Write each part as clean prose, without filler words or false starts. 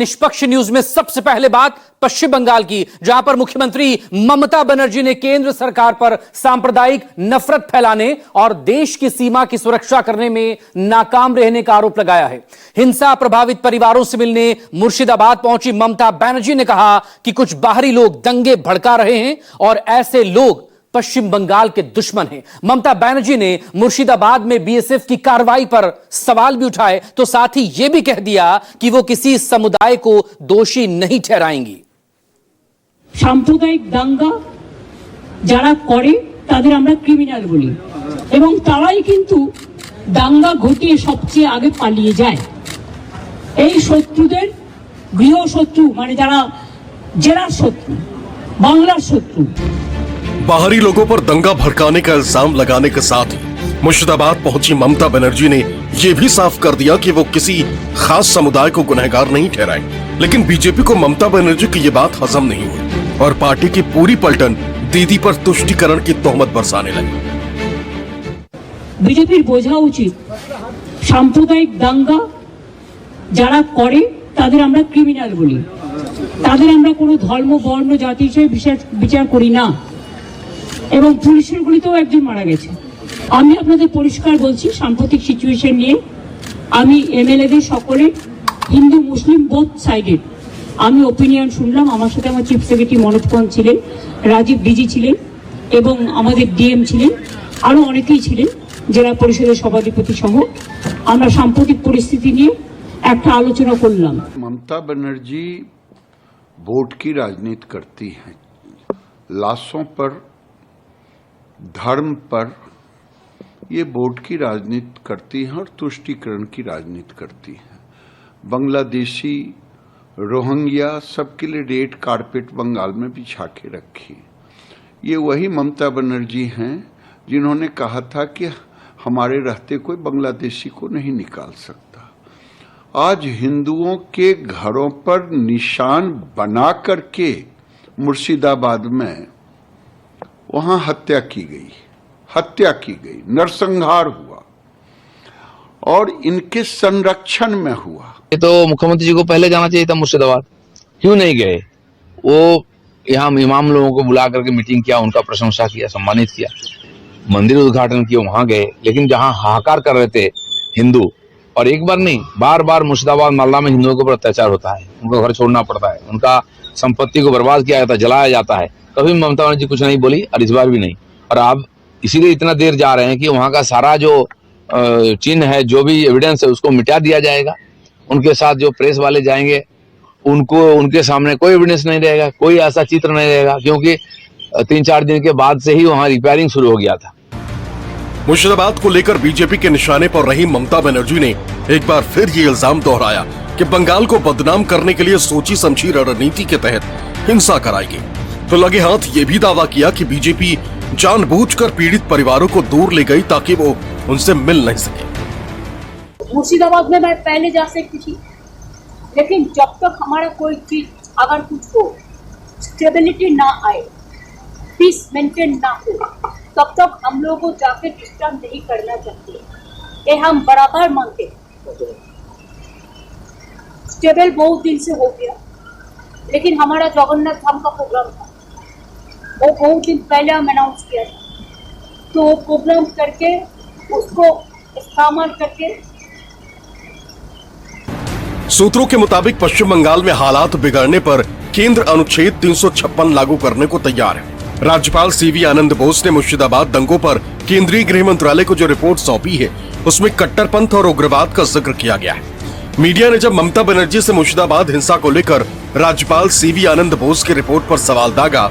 निष्पक्ष न्यूज में सबसे पहले बात पश्चिम बंगाल की, जहां पर मुख्यमंत्री ममता बनर्जी ने केंद्र सरकार पर सांप्रदायिक नफरत फैलाने और देश की सीमा की सुरक्षा करने में नाकाम रहने का आरोप लगाया है। हिंसा प्रभावित परिवारों से मिलने मुर्शिदाबाद पहुंची ममता बनर्जी ने कहा कि कुछ बाहरी लोग दंगे भड़का रहे हैं और ऐसे लोग पश्चिम बंगाल के दुश्मन हैं। ममता बनर्जी ने मुर्शिदाबाद में बीएसएफ की कार्रवाई पर सवाल भी उठाए, तो साथ ही यह भी कह दिया कि वो किसी समुदाय को दोषी नहीं ठहराएंगी। সাম্প্রদায়িক দাঙ্গা যারা করে তাদের আমরা ক্রিমিনাল বলি এবং তারাই কিন্তু দাঙ্গা ঘটিয়ে সবচেয়ে আগে পালিয়ে যায়। এই শত্রুদের গৃহশত্রু মানে যারা জেলার শত্রু, বাংলার শত্রু। बाहरी लोगों पर दंगा भड़काने का इल्जाम लगाने के साथ ही मुर्शिदाबाद पहुंची ममता बनर्जी ने ये भी साफ कर दिया कि वो किसी खास समुदाय को गुनहगार नहीं ठहराए। लेकिन बीजेपी को ममता बनर्जी की ये बात हजम नहीं हुई और पार्टी की पूरी पलटन दीदी पर तुष्टीकरण की तोहमत बरसाने लगी। बीजेपीर बोझा उचित সাম্প্রদায়িক দাঙ্গা যারা করে তাদের আমরা ক্রিমিনাল বলি, তাদের আমরা কোনো ধর্ম বর্ণ জাতি হিসেবে বিচার করি না এবং পুলিশের গুলিতেও একজন মারা গেছে। আমি আপনাদের পরিষ্কার বলছি, সাম্প্রতিক সিচুয়েশন নিয়ে আমি এমএলএদের সকলে হিন্দু মুসলিম বোথ সাইডেড আমি ওপিনিয়ন শুনলাম। আমার সাথে আমার চিফ সেক্রেটারি মনোজ পন্ত ছিলেন, রাজীব ডিজি ছিলেন এবং আমাদের ডিএম ছিলেন, আরো অনেকেই ছিলেন জেলা পরিষদের সভাধিপতি সহ। আমরা সাম্প্রতিক পরিস্থিতি নিয়ে একটা আলোচনা করলাম। ममता बनर्जी वोट की राजनीति करती हैं, लाशों पर, धर्म पर ये वोट की राजनीति करती हैं और तुष्टीकरण की राजनीति करती हैं। बांग्लादेशी, रोहिंग्या सबके लिए रेड कारपेट बंगाल में बिछा के रखी। ये वही ममता बनर्जी हैं जिन्होंने कहा था कि हमारे रहते कोई बांग्लादेशी को नहीं निकाल सकता। आज हिंदुओं के घरों पर निशान बना करके मुर्शिदाबाद में वहां हत्या की गई, नरसंहार हुआ और इनके संरक्षण में हुआ। ये तो मुख्यमंत्री जी को पहले जाना चाहिए था मुर्शिदाबाद, क्यों नहीं गए? वो यहाँ इमाम लोगों को बुला करके मीटिंग किया, उनका प्रशंसा किया, सम्मानित किया, मंदिर उद्घाटन किया, वहां गए। लेकिन जहाँ हाहाकार कर रहे थे हिंदू, और एक बार नहीं बार बार मुर्शिदाबाद मालदा में हिंदुओं के ऊपर अत्याचार होता है, उनको घर छोड़ना पड़ता है, उनका संपत्ति को बर्बाद किया जाता है, जलाया जाता है। कभी ममता बनर्जी कुछ नहीं बोली और इस बार भी नहीं। और आप इसीलिए इतना देर जा रहे हैं कि वहां का सारा जो चिन्ह है, जो भी एविडेंस है, उसको मिटा दिया जाएगा। उनके साथ जो प्रेस वाले जाएंगे उनको उनके सामने कोई एविडेंस नहीं रहेगा, कोई ऐसा चित्र नहीं रहेगा, क्योंकि 3-4 दिन के बाद से ही वहां रिपेयरिंग शुरू हो गया था। मुर्शिदाबाद को लेकर बीजेपी के निशाने पर रही ममता बनर्जी ने एक बार फिर ये इल्जाम दोहराया कि बंगाल को बदनाम करने के लिए सोची समझी रणनीति के तहत हिंसा कराएगी। तो लगे हाथ ये भी दावा किया कि बीजेपी जानबूझकर पीड़ित परिवारों को दूर ले गई ताकि वो उनसे मिल नहीं सके। मुर्शिदाबाद में मैं पहले जा सकती थी, लेकिन जब तक हमारा कोई चीज अगर कुछ हो, स्टेबिलिटी ना आए, पीस मेंटेन ना हो, तब तक हम लोगों को जाके डिस्टर्ब नहीं करना चाहिए। ये हम बराबर मांगते हैं। स्टेबल बहुत दिन से हो गया, लेकिन हमारा जगन्नाथ धाम का प्रोग्राम था, वो बहुत दिन पहले हम अनाउंस किया था, तो वो प्रोग्राम करके उसको इस्तेमाल करके। सूत्रों के मुताबिक पश्चिम बंगाल में हालात बिगड़ने पर केंद्र अनुच्छेद 356 लागू करने को तैयार है। राज्यपाल सीवी आनंद बोस ने मुर्शिदाबाद दंगों पर केंद्रीय गृह मंत्रालय को जो रिपोर्ट सौंपी है, उसमें कट्टरपंथ और उग्रवाद का जिक्र किया गया है। मीडिया ने जब ममता बनर्जी से मुर्शिदाबाद हिंसा को लेकर राज्यपाल सीवी आनंद बोस की रिपोर्ट पर सवाल दागा,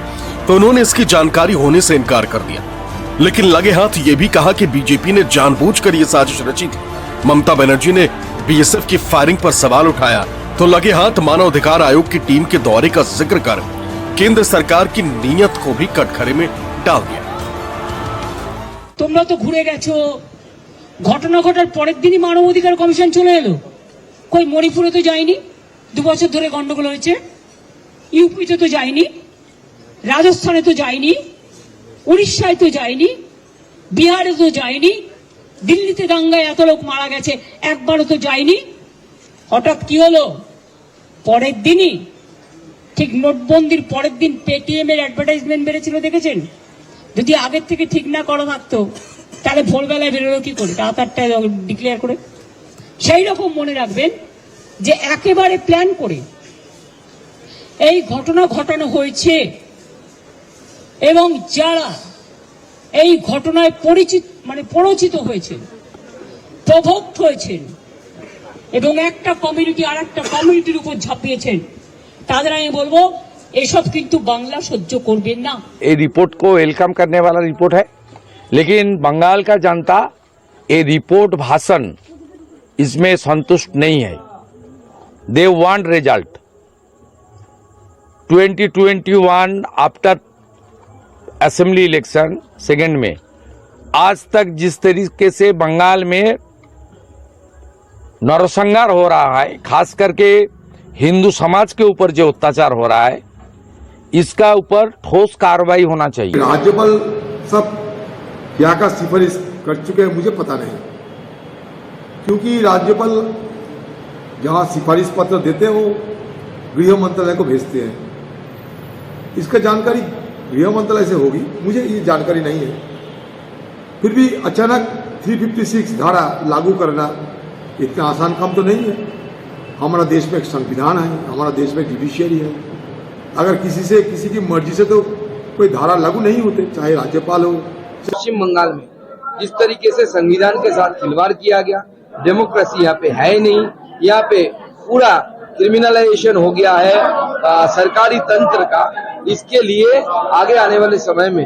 तो उन्होंने इसकी जानकारी होने से इनकार कर दिया। लेकिन लगे हाथ ये भी कहा कि बीजेपी ने जानबूझकर ये साजिश रची थी। ममता बनर्जी ने बीएसएफ की फायरिंग पर सवाल उठाया, तो लगे हाथ मानवाधिकार आयोग की टीम के दौरे का जिक्र कर केंद्र सरकार की नीयत को भी कटघरे में डाल दिया। তোমরা তো ঘুরে গেছো, ঘটনা ঘটার পরের দিনই মানবাধিকার কমিশন চলে এলো। কই মণিপুরে তো যায়নি, 2 বছর ধরে গন্ডগোল হয়েছে, ইউপিতে তো যায়নি, রাজস্থানে তো যায়নি, উড়িষ্যায় তো যায়নি, বিহারে তো যায়নি, দিল্লিতে দাঙ্গায় এত লোক মারা গেছে, একবারও তো যায়নি। হঠাৎ কি হলো? পরের দিনই ঠিক নোটবন্দির পরের দিন পেটিএম এর অ্যাডভার্টাইজমেন্ট বেড়েছিল দেখেছেন? যদি আগের থেকে ঠিক না করা থাকতো তাহলে ভোরবেলায় বেরোলো কি করে, রাত 8টায় ডিক্লেয়ার করে? সেই রকম মনে রাখবেন যে একেবারে প্ল্যান করে এই ঘটনা ঘটানো হয়েছে এবং যারা এই ঘটনায় পরিচিত হয়েছেন, প্রভোক্ত হয়েছেন এবং একটা কমিউনিটি আর একটা কমিউনিটির উপর ঝাঁপিয়েছেন, তাদের আমি বলবো এসব কিন্তু বাংলা সহ্য করবেন না। ये रिपोर्ट को वेलकम करने वाला रिपोर्ट है, लेकिन बंगाल का जनता ये रिपोर्ट भाषण इसमें संतुष्ट नहीं है। They want result. 2021 after assembly election second में आज तक जिस तरीके से बंगाल में नरसंहार हो रहा है, खास करके हिंदू समाज के ऊपर जो अत्याचार हो रहा है, इसका ऊपर ठोस कार्रवाई होना चाहिए। राज्यपाल सब क्या का सिफारिश कर चुके हैं मुझे पता नहीं, क्योंकि राज्यपाल जहां सिफारिश पत्र देते हैं वो गृह मंत्रालय को भेजते हैं। इसका जानकारी गृह मंत्रालय से होगी, मुझे ये जानकारी नहीं है। फिर भी अचानक 356 धारा लागू करना इतना आसान काम तो नहीं है। हमारा देश में एक संविधान है, हमारा देश में जुडिशियरी है। अगर किसी की मर्जी से तो कोई धारा लागू नहीं होते, चाहे राज्यपाल हो। पश्चिम बंगाल में जिस तरीके से संविधान के साथ खिलवाड़ किया गया, डेमोक्रेसी यहाँ पे है ही नहीं। यहाँ पे पूरा क्रिमिनलाइजेशन हो गया है सरकारी तंत्र का। इसके लिए आगे आने वाले समय में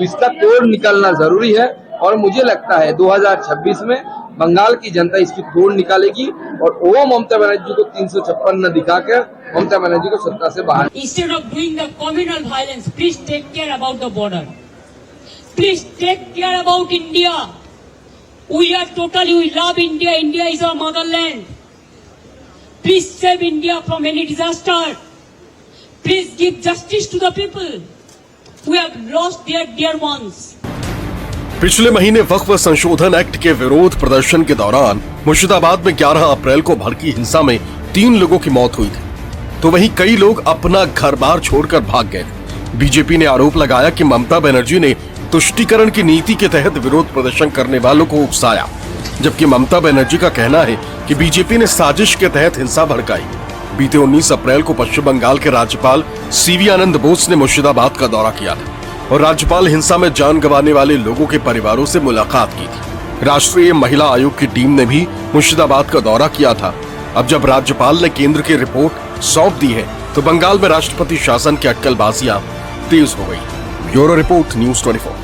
इसका तोड़ निकालना जरूरी है और मुझे लगता है 2026 में बंगाल की जनता इसकी तोड़ निकालेगी और वो ममता बनर्जी को 356 न दिखाकर ममता बनर्जी को सत्ता से बाहर। Instead of doing the communal violence, please take care about the border. Please take care about India. We love India. India is our motherland. Please save India from any disaster. Please give justice to the people who have lost their dear ones. पिछले महीने वक्फ संशोधन act के विरोध प्रदर्शन के दौरान मुर्शिदाबाद में 11 अप्रैल को भड़की हिंसा में 3 लोगों की मौत हुई थी, तो वहीं कई लोग अपना घर बार छोड़कर भाग गए। बीजेपी ने आरोप लगाया कि ममता बनर्जी ने तुष्टीकरण की नीति के तहत विरोध प्रदर्शन करने वालों को उकसाया, जबकि ममता बनर्जी का कहना है कि बीजेपी ने साजिश के तहत हिंसा भड़काई। बीते 19 अप्रैल को पश्चिम बंगाल के राज्यपाल सीवी आनंद बोस ने मुर्शिदाबाद का दौरा किया था और राज्यपाल हिंसा में जान गंवाने वाले लोगों के परिवारों से मुलाकात की थी। राष्ट्रीय महिला आयोग की टीम ने भी मुर्शिदाबाद का दौरा किया था। अब जब राज्यपाल ने केंद्र की रिपोर्ट सौंप दी है, तो बंगाल में राष्ट्रपति शासन की अटकलबाजियां तेज हो गई। Bureau report, news 24।